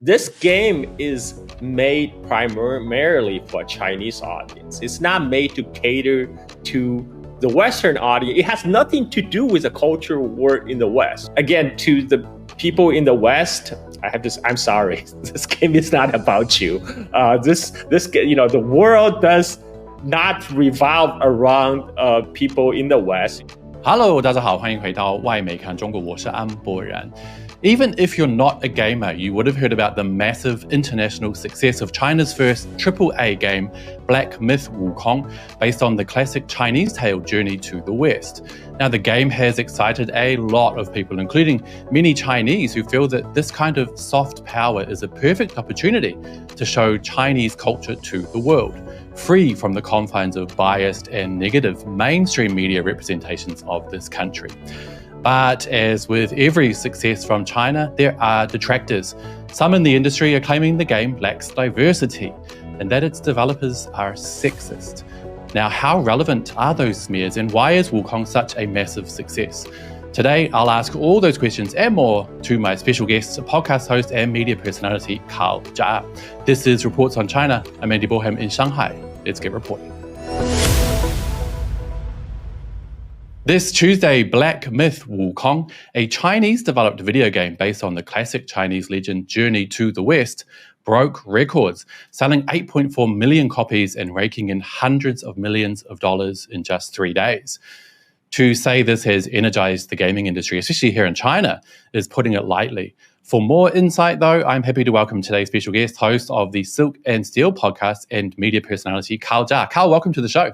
This game is made primarily for a Chinese audience. It's not made to cater to the Western audience. It has nothing to do with the cultural war in the West. Again, to the people in the West, I'm sorry. This game is not about you. The world does not revolve around people in the West. Hello， 大家好，欢迎回到外媒看中国，我是安博然。Even if you're not a gamer, you would have heard about the massive international success of China's first AAA game, Black Myth: Wukong, based on the classic Chinese tale Journey to the West. Now, the game has excited a lot of people, including many Chinese who feel that this kind of soft power is a perfect opportunity to show Chinese culture to the world, free from the confines of biased and negative mainstream media representations of this country. But as with every success from China, there are detractors. Some in the industry are claiming the game lacks diversity and that its developers are sexist. Now, how relevant are those smears and why is Wukong such a massive success? Today, I'll ask all those questions and more to my special guest, podcast host and media personality, Carl Jia. This is Reports on China. I'm Andy Boreham in Shanghai. Let's get reporting. This Tuesday, Black Myth: Wukong, a Chinese-developed video game based on the classic Chinese legend Journey to the West, broke records, selling 8.4 million copies and raking in hundreds of millions of dollars in just 3 days. To say this has energized the gaming industry, especially here in China, is putting it lightly. For more insight, though, I'm happy to welcome today's special guest, host of the Silk and Steel podcast and media personality, Carl Jia. Carl, welcome to the show.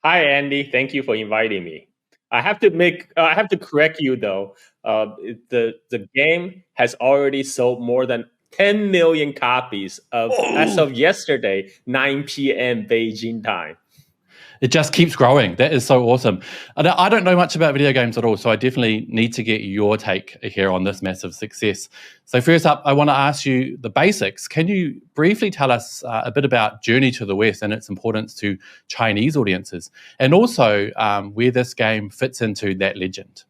Hi, Andy. Thank you for inviting me. I have to correct you though. The game has already sold more than 10 million copies as of yesterday, 9 p.m. Beijing time. It just keeps growing. That is so awesome. I don't know much about video games at all, so I definitely need to get your take here on this massive success. So first up, I want to ask you the basics. Can you briefly tell us a bit about Journey to the West and its importance to Chinese audiences, and also where this game fits into that legend?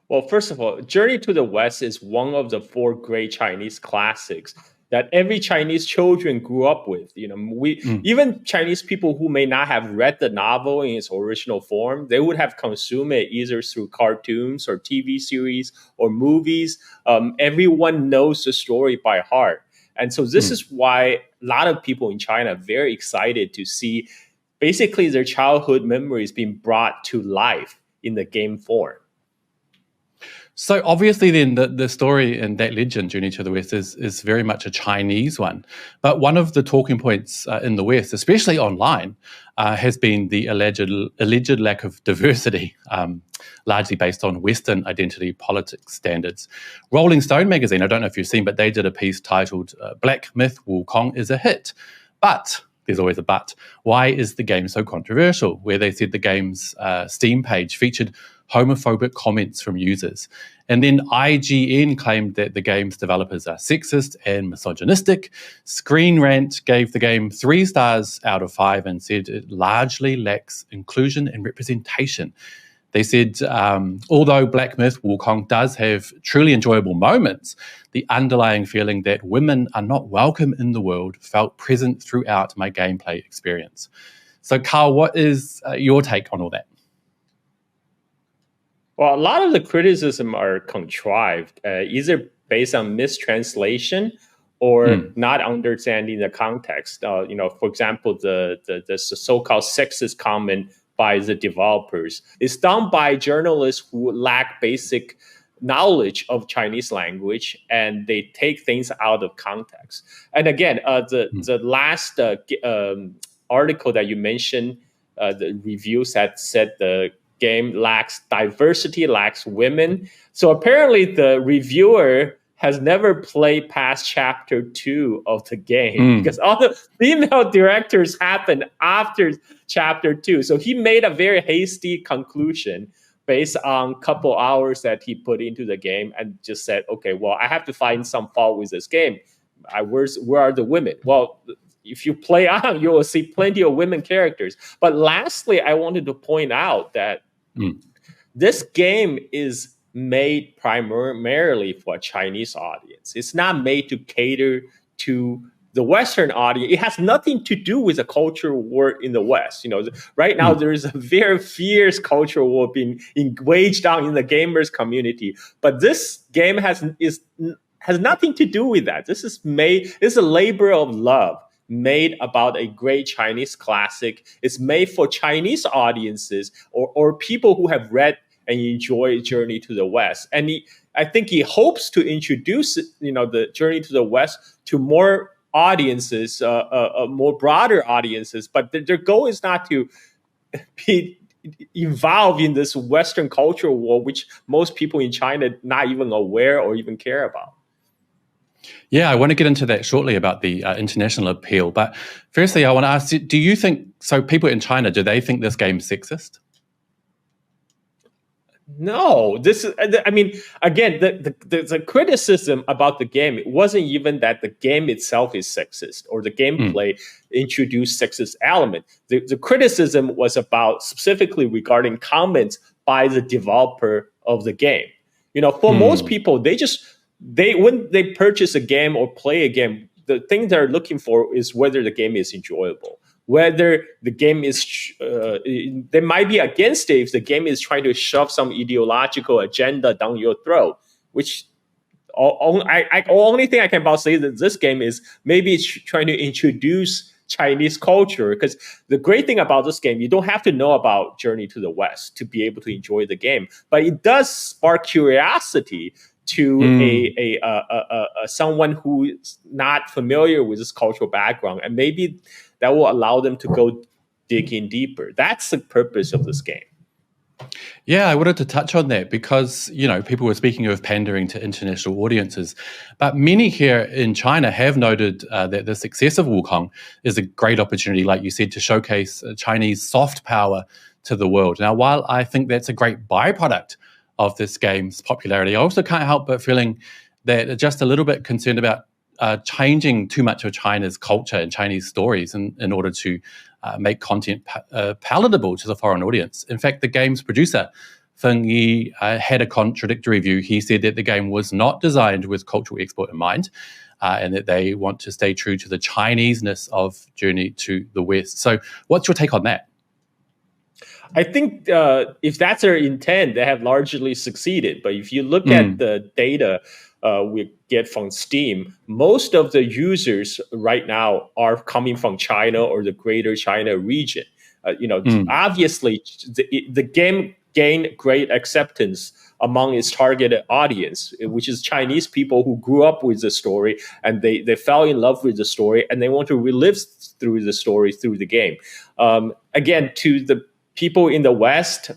Well, first of all, Journey to the West is one of the 4 great Chinese classics that every Chinese children grew up with. Even Chinese people who may not have read the novel in its original form, they would have consumed it either through cartoons or TV series or movies. Everyone knows the story by heart. And so this is why a lot of people in China are very excited to see basically their childhood memories being brought to life in the game form. So obviously then the story and that legend, Journey to the West, is very much a Chinese one. But one of the talking points in the West, especially online, has been the alleged lack of diversity, largely based on Western identity politics standards. Rolling Stone magazine, I don't know if you've seen, but they did a piece titled Black Myth: Wukong is a hit. But there's always a but. Why is the game so controversial? Where they said the game's Steam page featured homophobic comments from users. And then IGN claimed that the game's developers are sexist and misogynistic. Screen Rant gave the game 3 stars out of 5 and said it largely lacks inclusion and representation. They said, although Black Myth: Wukong does have truly enjoyable moments, the underlying feeling that women are not welcome in the world felt present throughout my gameplay experience. So, Carl, what is your take on all that? Well, a lot of the criticism are contrived, either based on mistranslation or not understanding the context. For example, the so-called sexist comment by the developers is done by journalists who lack basic knowledge of Chinese language, and they take things out of context. And again, the last article that you mentioned, the reviews that said the game lacks diversity, lacks women. So apparently the reviewer has never played past chapter 2 of the game because all the female directors happened after chapter 2. So he made a very hasty conclusion based on a couple hours that he put into the game and just said, okay, well, I have to find some fault with this game. Where are the women? Well, if you play on, you will see plenty of women characters. But lastly, I wanted to point out that this game is made primarily for a Chinese audience. It's not made to cater to the Western audience. It has nothing to do with the cultural war in the West. Right now there is a very fierce cultural war being waged on in the gamers community. But this game has nothing to do with that. This is a labor of love made about a great Chinese classic. It's made for Chinese audiences or people who have read and enjoy Journey to the West. And I think he hopes to introduce the Journey to the West to more audiences, more broader audiences. But their goal is not to be involved in this Western cultural war, which most people in China not even aware or even care about. Yeah, I want to get into that shortly about the international appeal. But firstly, I want to ask, do you think, so people in China, do they think this game's sexist? No, again, the criticism about the game, it wasn't even that the game itself is sexist or the gameplay introduced sexist element. The criticism was about specifically regarding comments by the developer of the game. For most people, when they purchase a game or play a game, the thing they're looking for is whether the game is enjoyable. Whether the game is, they might be against it if the game is trying to shove some ideological agenda down your throat, which only thing I can about say that this game is maybe it's trying to introduce Chinese culture. Because the great thing about this game, you don't have to know about Journey to the West to be able to enjoy the game, but it does spark curiosity to a someone who is not familiar with this cultural background, and maybe that will allow them to go dig in deeper. That's the purpose of this game. Yeah, I wanted to touch on that because, people were speaking of pandering to international audiences, but many here in China have noted that the success of Wukong is a great opportunity, like you said, to showcase Chinese soft power to the world. Now, while I think that's a great byproduct of this game's popularity, I also can't help but feeling that just a little bit concerned about changing too much of China's culture and Chinese stories in order to make content palatable to the foreign audience. In fact, the game's producer, Feng Yi, had a contradictory view. He said that the game was not designed with cultural export in mind, and that they want to stay true to the Chineseness of Journey to the West. So what's your take on that? I think if that's their intent, they have largely succeeded. But if you look at the data we get from Steam, most of the users right now are coming from China or the greater China region. Obviously, the game gained great acceptance among its targeted audience, which is Chinese people who grew up with the story and they fell in love with the story and they want to relive through the story through the game. Again, to the people in the West,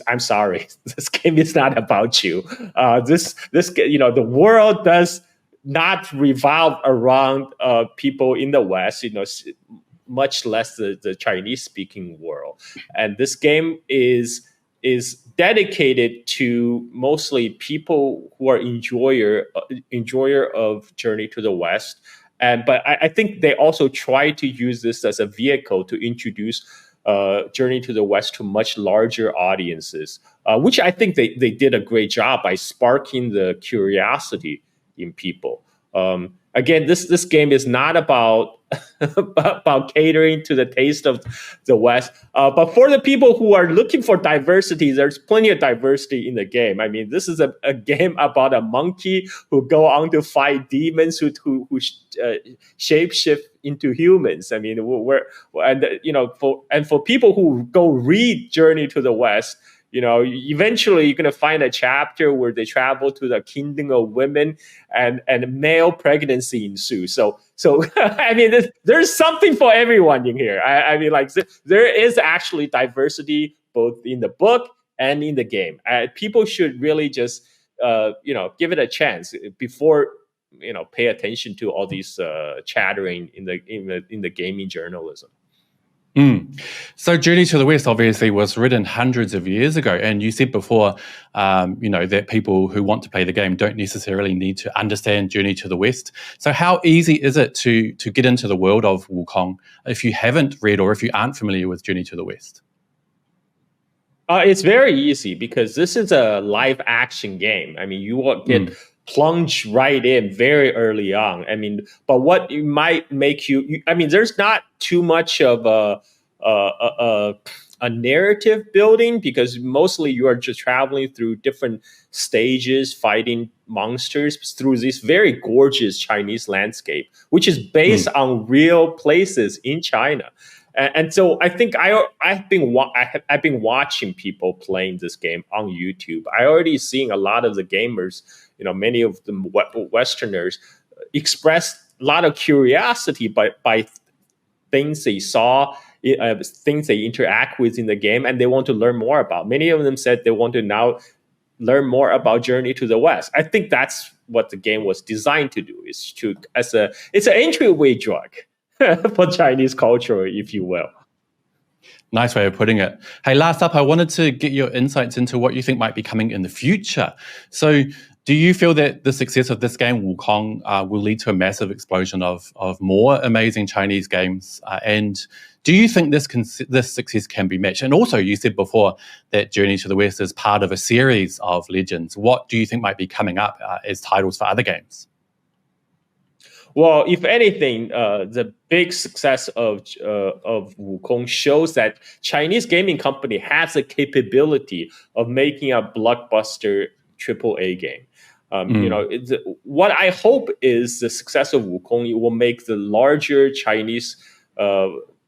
I'm sorry, this game is not about you. The world does not revolve around people in the West, much less the Chinese-speaking world. And this game is dedicated to mostly people who are enjoyer of Journey to the West. But I think they also try to use this as a vehicle to introduce Journey to the West to much larger audiences, which I think they did a great job by sparking the curiosity in people. Again, this game is not about catering to the taste of the West, but for the people who are looking for diversity, there's plenty of diversity in the game. I mean, this is a game about a monkey who go on to fight demons who shapeshift into humans. I mean, for people who go read Journey to the West, eventually you're going to find a chapter where they travel to the kingdom of women and male pregnancy ensues. So I mean, there's something for everyone in here. There is actually diversity both in the book and in the game. People should really just, give it a chance before, pay attention to all these chattering in the gaming journalism. So Journey to the West obviously was written hundreds of years ago. And you said before, that people who want to play the game don't necessarily need to understand Journey to the West. So how easy is it to get into the world of Wukong if you haven't read or if you aren't familiar with Journey to the West? It's very easy because this is a live action game. I mean, you will get plunged right in very early on. I mean, but what it might make I mean, there's not too much of a, a, a narrative building because mostly you are just traveling through different stages, fighting monsters through this very gorgeous Chinese landscape, which is based on real places in China. And so I think I've been watching people playing this game on YouTube. I already seeing a lot of the gamers, many of them Westerners, express a lot of curiosity by things they saw, things they interact with in the game, and they want to learn more about. Many of them said they want to now learn more about Journey to the West. I think that's what the game was designed to do. It's an entryway drug for Chinese culture, if you will. Nice way of putting it. Hey, last up, I wanted to get your insights into what you think might be coming in the future. So do you feel that the success of this game, Wukong, will lead to a massive explosion of more amazing Chinese games? And do you think this success can be matched? And also, you said before that Journey to the West is part of a series of legends. What do you think might be coming up as titles for other games? Well, if anything, the big success of Wukong shows that Chinese gaming company has the capability of making a blockbuster AAA game. What I hope is the success of Wukong will make the larger Chinese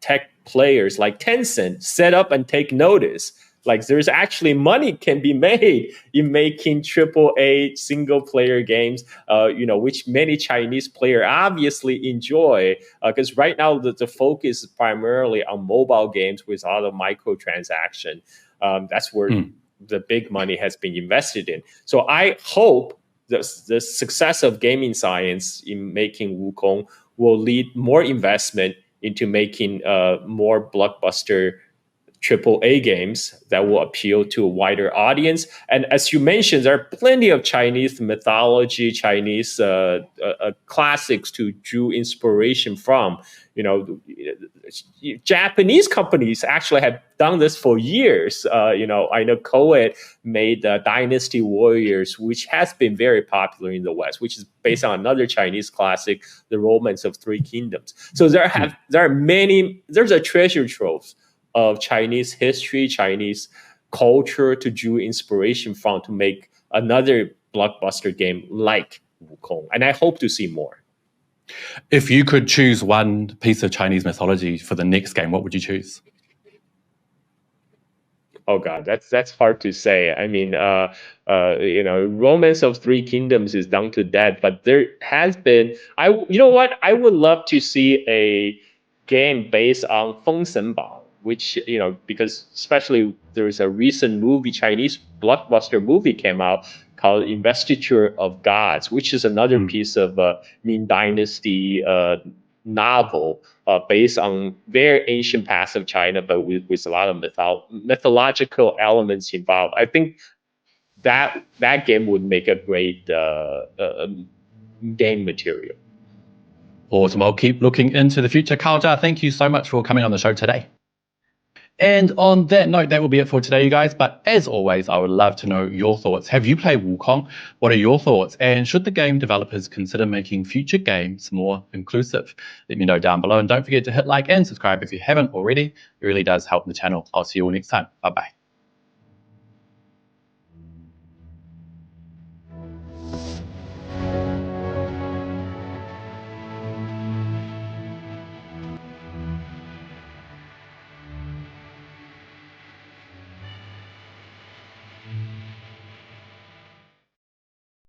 tech players like Tencent set up and take notice. Like there's actually money can be made in making AAA single player games, which many Chinese players obviously enjoy. Because right now the focus is primarily on mobile games with a lot of microtransaction. That's where the big money has been invested in. So I hope the success of gaming science in making Wukong will lead more investment into making more blockbuster AAA games that will appeal to a wider audience. And as you mentioned, there are plenty of Chinese mythology, Chinese classics to draw inspiration from. Japanese companies actually have done this for years. I know Koei made Dynasty Warriors, which has been very popular in the West, which is based on another Chinese classic, The Romance of Three Kingdoms. So there's a treasure trove of Chinese history, Chinese culture to draw inspiration from to make another blockbuster game like Wukong. And I hope to see more. If you could choose one piece of Chinese mythology for the next game, what would you choose? Oh God, that's hard to say. I mean, Romance of Three Kingdoms is done to death, but there has been. I would love to see a game based on Feng Shen Bao, which because especially there's a recent Chinese blockbuster movie came out called Investiture of Gods, which is another piece of Ming Dynasty novel based on very ancient past of China, but with a lot of mythological elements involved. I think that game would make a great game material. Awesome. I'll keep looking into the future. Carl Jia, thank you so much for coming on the show today. And on that note, that will be it for today, you guys. But as always, I would love to know your thoughts. Have you played Wukong? What are your thoughts? And should the game developers consider making future games more inclusive? Let me know down below. And don't forget to hit like and subscribe if you haven't already. It really does help the channel. I'll see you all next time. Bye-bye.